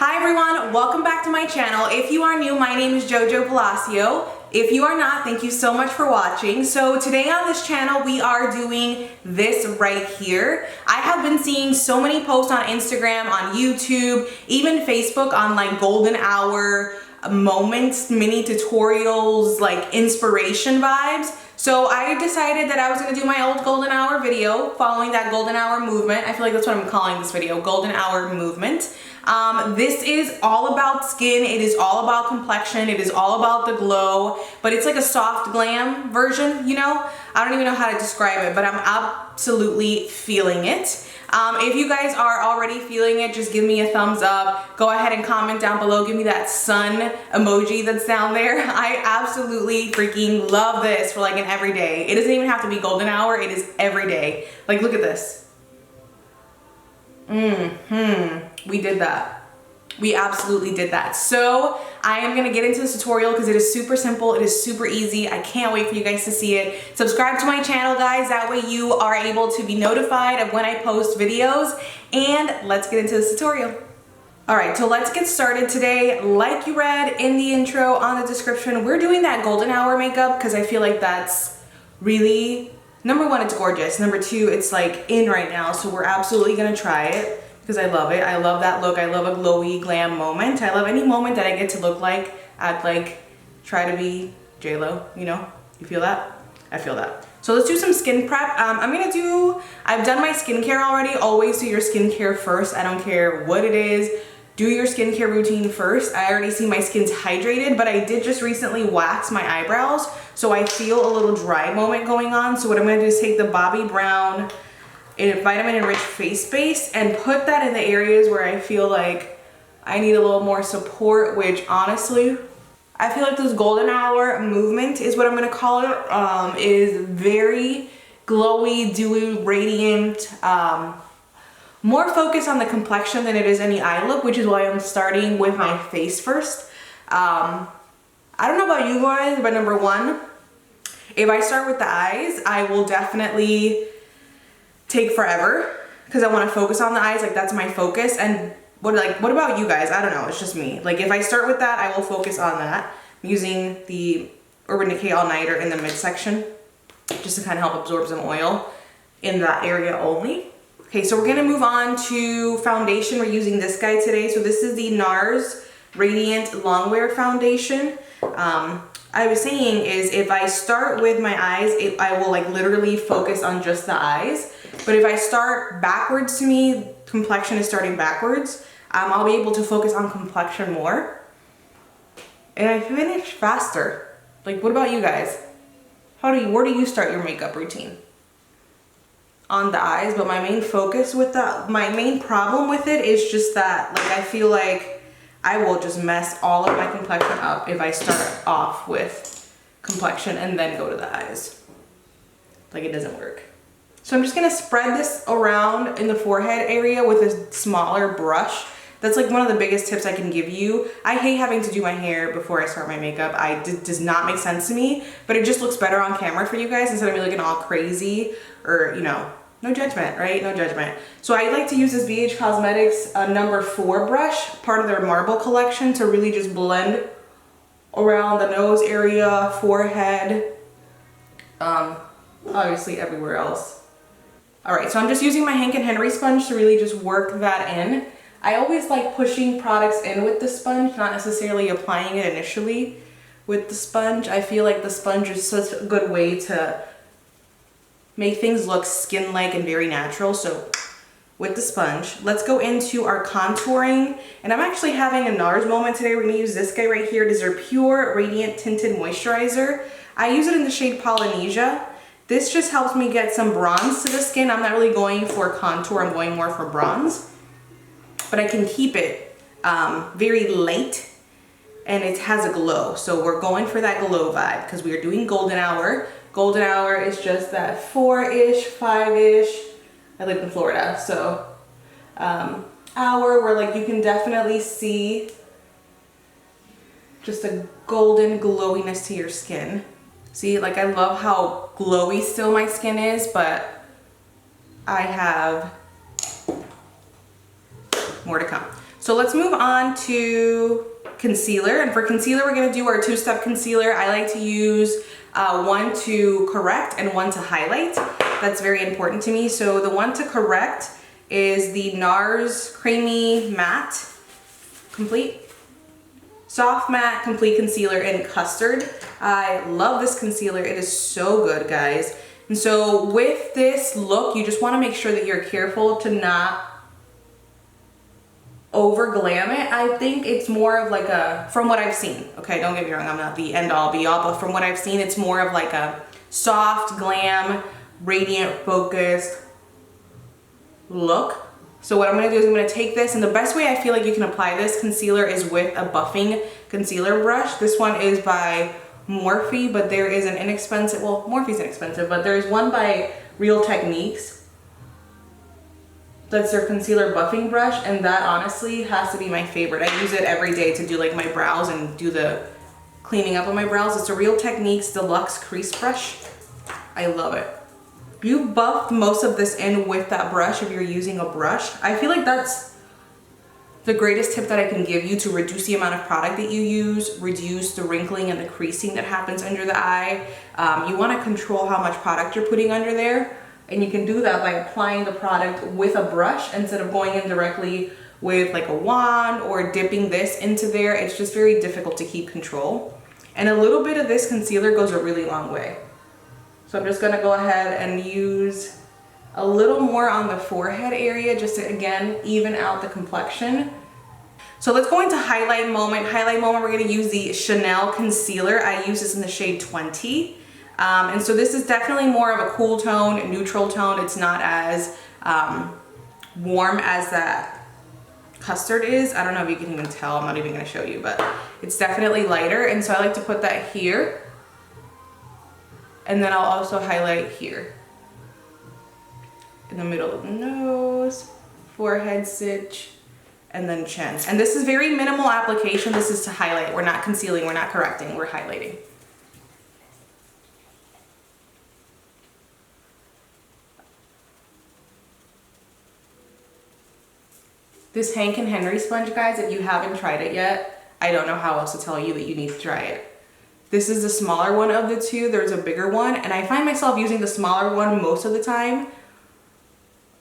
Hi everyone, welcome back to my channel. If you are new, my name is Jojo Palacio. If you are not, thank you so much for watching. So today on this channel, we are doing this right here. I have been seeing so many posts on Instagram, on YouTube, even Facebook on like golden hour moments, mini tutorials, like inspiration vibes. So I decided that I was gonna do my old golden hour video following that golden hour movement. I feel like that's what I'm calling this video, golden hour movement. This is all about skin, it is all about complexion, it is all about the glow, but it's like a soft glam version, you know? I don't even know how to describe it, but I'm absolutely feeling it. If you guys are already feeling it, just give me a thumbs up. Go ahead and comment down below. Give me that sun emoji that's down there. I absolutely freaking love this for like an everyday. It doesn't even have to be golden hour. It is every day. Like, look at this. We did that. We absolutely did that. So I am gonna get into this tutorial because it is super simple. It is super easy. I can't wait for you guys to see it. Subscribe to my channel, guys. That way you are able to be notified of when I post videos. And let's get into this tutorial. All right, so let's get started today. Like you read in the intro on the description, we're doing that golden hour makeup because I feel like that's really, number one, it's gorgeous. Number two, it's like in right now. So we're absolutely gonna try it. Because I love it. I love that look. I love a glowy glam moment. I love any moment that I get to look like I'd like try to be J-Lo, you know? You feel that? I feel that. So let's do some skin prep. I've done my skincare already. Always do your skincare first. I don't care what it is. Do your skincare routine first. I already see my skin's hydrated, but I did just recently wax my eyebrows. So I feel a little dry moment going on. So what I'm gonna do is take the Bobbi Brown vitamin enriched face base and put that in the areas where I feel like I need a little more support, which honestly, I feel like this golden hour movement is what I'm gonna call it, is very glowy, dewy, radiant, more focused on the complexion than it is any eye look, which is why I'm starting with my face first. I don't know about you guys, but number one, if I start with the eyes, I will definitely take forever because I want to focus on the eyes. Like, that's my focus. And what about you guys? I don't know, it's just me. Like, if I start with that, I will focus on that. I'm using the Urban Decay All Nighter in the midsection just to kind of help absorb some oil in that area only. Okay, so we're gonna move on to foundation. We're using this guy today. So this is the Narrs Radiant Longwear Foundation. I was saying is if I start with my eyes, I will like literally focus on just the eyes. But if I start backwards, to me, complexion is starting backwards, I'll be able to focus on complexion more. And I finish faster. Like, what about you guys? Where do you start your makeup routine? On the eyes, but my main focus with that, my main problem with it is just that, like, I feel like I will just mess all of my complexion up if I start off with complexion and then go to the eyes. Like, it doesn't work. So I'm just gonna spread this around in the forehead area with a smaller brush. That's like one of the biggest tips I can give you. I hate having to do my hair before I start my makeup. It does not make sense to me, but it just looks better on camera for you guys instead of me looking all crazy or, you know, no judgment, right? No judgment. So I like to use this Beige Cosmetics number 4 brush, part of their marble collection, to really just blend around the nose area, forehead, obviously everywhere else. All right, so I'm just using my Hank & Henry sponge to really just work that in. I always like pushing products in with the sponge, not necessarily applying it initially with the sponge. I feel like the sponge is such a good way to make things look skin-like and very natural. So with the sponge, let's go into our contouring. And I'm actually having a Narrs moment today. We're gonna use this guy right here. It is our Pure Radiant Tinted Moisturizer. I use it in the shade Polynesia. This just helps me get some bronze to the skin. I'm not really going for contour, I'm going more for bronze. But I can keep it very light and it has a glow. So we're going for that glow vibe because we are doing golden hour. Golden hour is just that 4-ish, 5-ish. I live in Florida, so hour where like you can definitely see just a golden glowiness to your skin. See, like I love how glowy still my skin is, but I have more to come. So let's move on to concealer. And for concealer, we're gonna do our two-step concealer. I like to use one to correct and one to highlight. That's very important to me. So the one to correct is the Narrs Creamy Matte Complete. Soft Matte Complete Concealer in Custard. I love this concealer. It is so good, guys. And so with this look, you just wanna make sure that you're careful to not over glam it. I think it's more of like a, from what I've seen, okay, don't get me wrong, I'm not the end all be all, but from what I've seen, it's more of like a soft glam, radiant focused look. So what I'm gonna do is I'm gonna take this, and the best way I feel like you can apply this concealer is with a buffing concealer brush. This one is by Morphe, but there is an inexpensive, well, Morphe's inexpensive, but there's one by Real Techniques. That's their concealer buffing brush, and that honestly has to be my favorite. I use it every day to do like my brows and do the cleaning up of my brows. It's a Real Techniques Deluxe Crease Brush. I love it. You buff most of this in with that brush if you're using a brush. I feel like that's the greatest tip that I can give you to reduce the amount of product that you use, reduce the wrinkling and the creasing that happens under the eye. You want to control how much product you're putting under there, and you can do that by applying the product with a brush instead of going in directly with like a wand or dipping this into there. It's just very difficult to keep control. And a little bit of this concealer goes a really long way. So I'm just gonna go ahead and use a little more on the forehead area just to, again, even out the complexion. So let's go into highlight moment. Highlight moment, we're gonna use the Chanel concealer. I use this in the shade 20. And so this is definitely more of a cool tone, neutral tone. It's not as warm as that custard is. I don't know if you can even tell, I'm not even gonna show you, but it's definitely lighter. And so I like to put that here. And then I'll also highlight here in the middle of the nose, forehead stitch, and then chin. And this is very minimal application. This is to highlight. We're not concealing, we're not correcting, we're highlighting. This Hank & Henry sponge, guys, if you haven't tried it yet, I don't know how else to tell you that you need to try it. This is the smaller one of the two. There's a bigger one, and I find myself using the smaller one most of the time.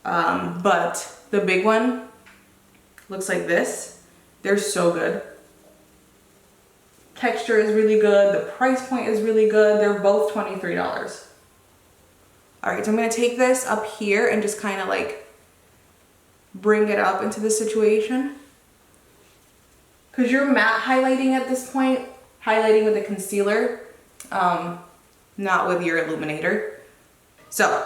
But the big one looks like this. They're so good. Texture is really good. The price point is really good. They're both $23. All right, so I'm gonna take this up here and just kind of like bring it up into the situation. Because you're matte highlighting at this point, highlighting with a concealer, not with your illuminator. So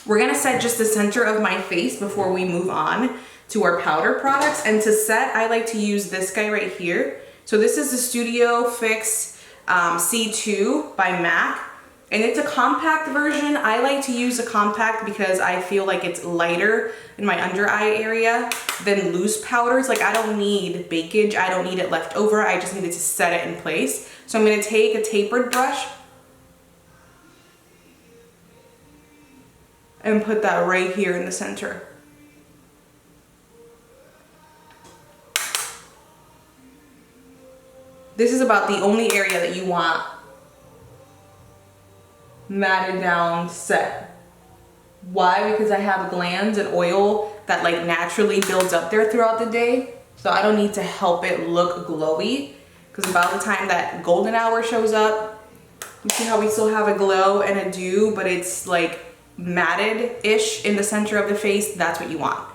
we're gonna set just the center of my face before we move on to our powder products. And to set, I like to use this guy right here. So this is the Studio Fix C2 by MAC. And it's a compact version. I like to use a compact because I feel like it's lighter in my under eye area than loose powders. Like I don't need bakage, I don't need it left over, I just needed to set it in place. So I'm gonna take a tapered brush and put that right here in the center. This is about the only area that you want matted down set. Why? Because I have glands and oil that like naturally builds up there throughout the day. So I don't need to help it look glowy, because about the time that golden hour shows up, you see how we still have a glow and a dew, but it's like matted-ish in the center of the face. That's what you want.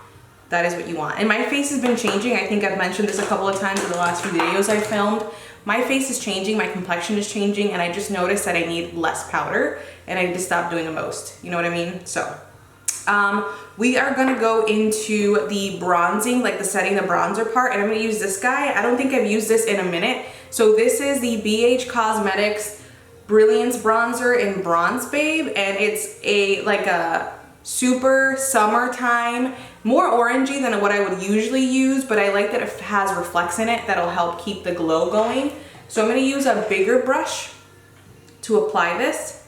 That is what you want. And my face has been changing. I think I've mentioned this a couple of times in the last few videos I've filmed. My face is changing, my complexion is changing, and I just noticed that I need less powder, and I need to stop doing the most. You know what I mean? So, we are gonna go into the bronzing, like the setting the bronzer part, and I'm gonna use this guy. I don't think I've used this in a minute. So this is the BH Cosmetics Brilliance Bronzer in Bronze Babe, and it's like a super summertime, more orangey than what I would usually use, but I like that it has Reflex in it that'll help keep the glow going. So I'm gonna use a bigger brush to apply this.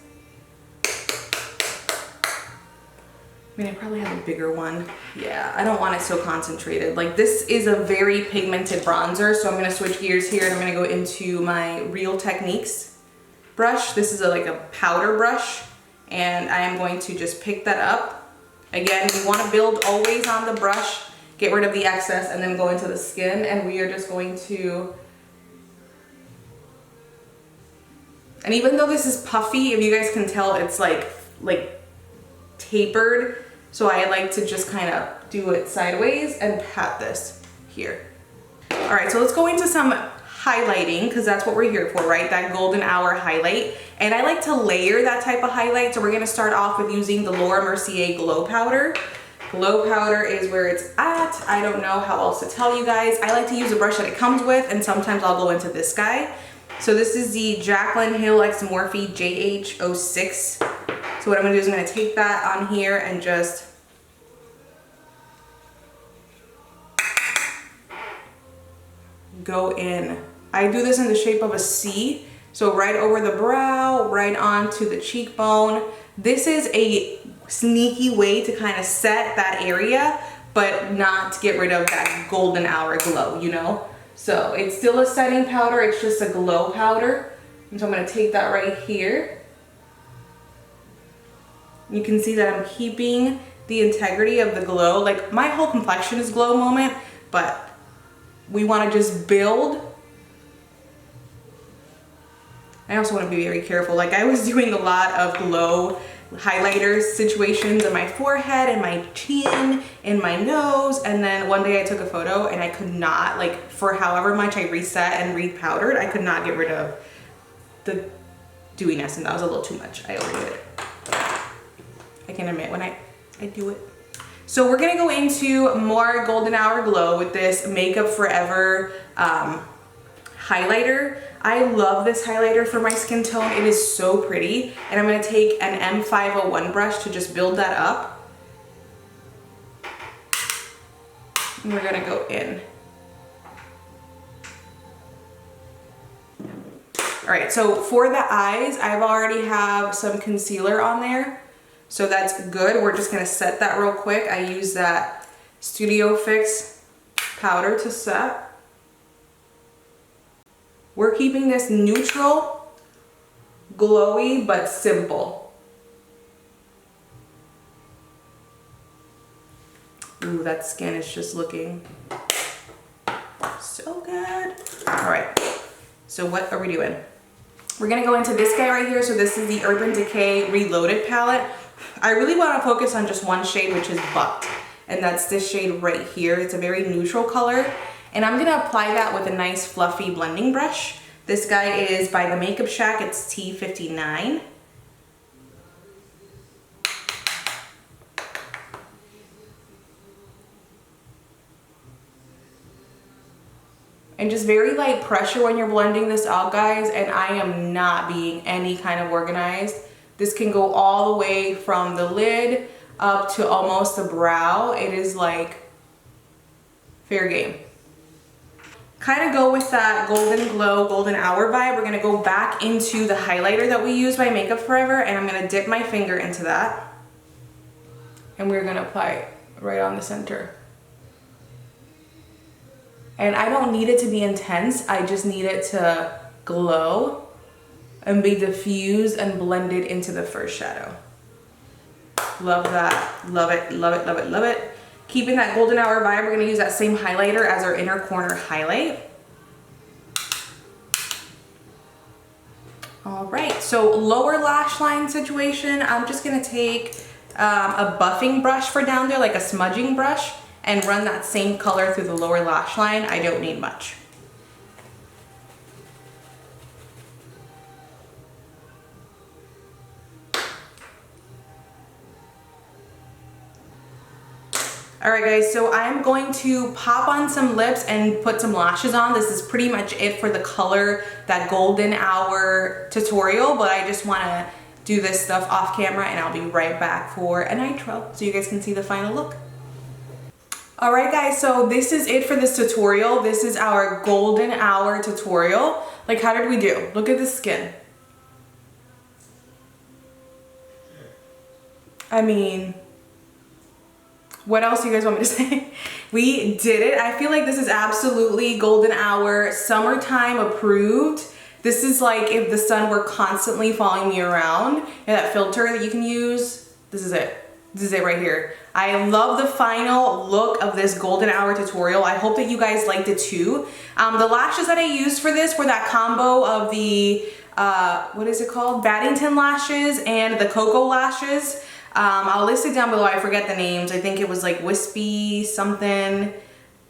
I mean, I probably have a bigger one. Yeah, I don't want it so concentrated. Like, this is a very pigmented bronzer, so I'm gonna switch gears here and I'm gonna go into my Real Techniques brush. This is like a powder brush, and I am going to just pick that up. Again, you wanna build always on the brush, get rid of the excess, and then go into the skin, and we are just going to... And even though this is puffy, if you guys can tell, it's like tapered. So I like to just kind of do it sideways and pat this here. All right, so let's go into some highlighting, because that's what we're here for, right? That golden hour highlight. And I like to layer that type of highlight. So we're gonna start off with using the Laura Mercier Glow Powder. Glow powder is where it's at. I don't know how else to tell you guys. I like to use a brush that it comes with, and sometimes I'll go into this guy. So this is the Jaclyn Hill X Morphe JH06. So what I'm gonna do is I'm gonna take that on here and just go in. I do this in the shape of a C. So right over the brow, right onto the cheekbone. This is a sneaky way to kind of set that area, but not to get rid of that golden hour glow, you know? So it's still a setting powder, it's just a glow powder. And so I'm gonna take that right here. You can see that I'm keeping the integrity of the glow. Like, my whole complexion is glow moment, but we wanna just build. I also wanna be very careful. Like, I was doing a lot of glow highlighters situations in my forehead and my chin and my nose, and then one day I took a photo and I could not, like, for however much I reset and repowdered, I could not get rid of the dewiness, and that was a little too much. I overdid it. I can admit when I do it. So we're gonna go into more golden hour glow with this Makeup Forever highlighter. I love this highlighter for my skin tone. It is so pretty. And I'm gonna take an M501 brush to just build that up. And we're gonna go in. All right, so for the eyes, I've already have some concealer on there. So that's good. We're just gonna set that real quick. I use that Studio Fix powder to set. We're keeping this neutral, glowy, but simple. Ooh, that skin is just looking so good. All right, so what are we doing? We're gonna go into this guy right here. So this is the Urban Decay Reloaded palette. I really wanna focus on just one shade, which is Bucked. And that's this shade right here. It's a very neutral color. And I'm gonna apply that with a nice fluffy blending brush. This guy is by the Makeup Shack, it's T59. And just very light pressure when you're blending this out, guys, and I am not being any kind of organized. This can go all the way from the lid up to almost the brow. It is like fair game. Kind of go with that golden glow, golden hour vibe. We're gonna go back into the highlighter that we use by Makeup Forever, and I'm gonna dip my finger into that. And we're gonna apply it right on the center. And I don't need it to be intense, I just need it to glow and be diffused and blended into the first shadow. Love that, love it, love it, love it, love it. Keeping that golden hour vibe, we're gonna use that same highlighter as our inner corner highlight. All right, so lower lash line situation, I'm just gonna take a buffing brush for down there, like a smudging brush, and run that same color through the lower lash line. I don't need much. All right guys, so I'm going to pop on some lips and put some lashes on. This is pretty much it for the color, that golden hour tutorial, but I just wanna do this stuff off camera and I'll be right back for an intro so you guys can see the final look. All right guys, so this is it for this tutorial. This is our golden hour tutorial. Like, how did we do? Look at the skin. I mean, What else do you guys want me to say? We did it. I feel like this is absolutely golden hour, summertime approved. This is like if the sun were constantly following me around. And that filter that you can use, this is it. This is it right here. I love the final look of this golden hour tutorial. I hope that you guys liked it too. The lashes that I used for this were that combo of the, what is it called? Baddington lashes and the Cocoa lashes. I'll list it down below. I forget the names. I think it was like Wispy something.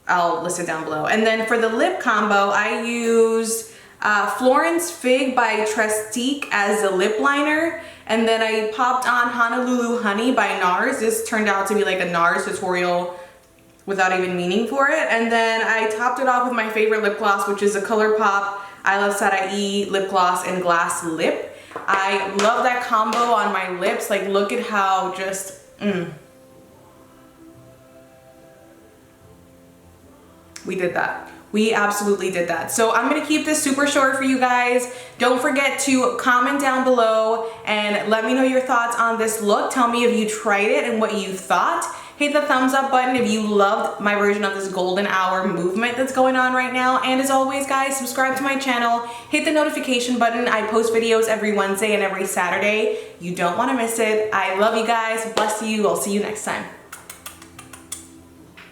I'll list it down below. And then for the lip combo, I used Florence Fig by Trestique as a lip liner. And then I popped on Honolulu Honey by Narrs. This turned out to be like a Narrs tutorial without even meaning for it. And then I topped it off with my favorite lip gloss, which is a ColourPop I Love Sarai lip gloss in Glass Lip. I love that combo on my lips. Like, look at how just, we did that. We absolutely did that. So I'm gonna keep this super short for you guys. Don't forget to comment down below and let me know your thoughts on this look. Tell me if you tried it and what you thought. Hit the thumbs up button if you loved my version of this golden hour movement that's going on right now. And as always, guys, subscribe to my channel. Hit the notification button. I post videos every Wednesday and every Saturday. You don't want to miss it. I love you guys. Bless you. I'll see you next time.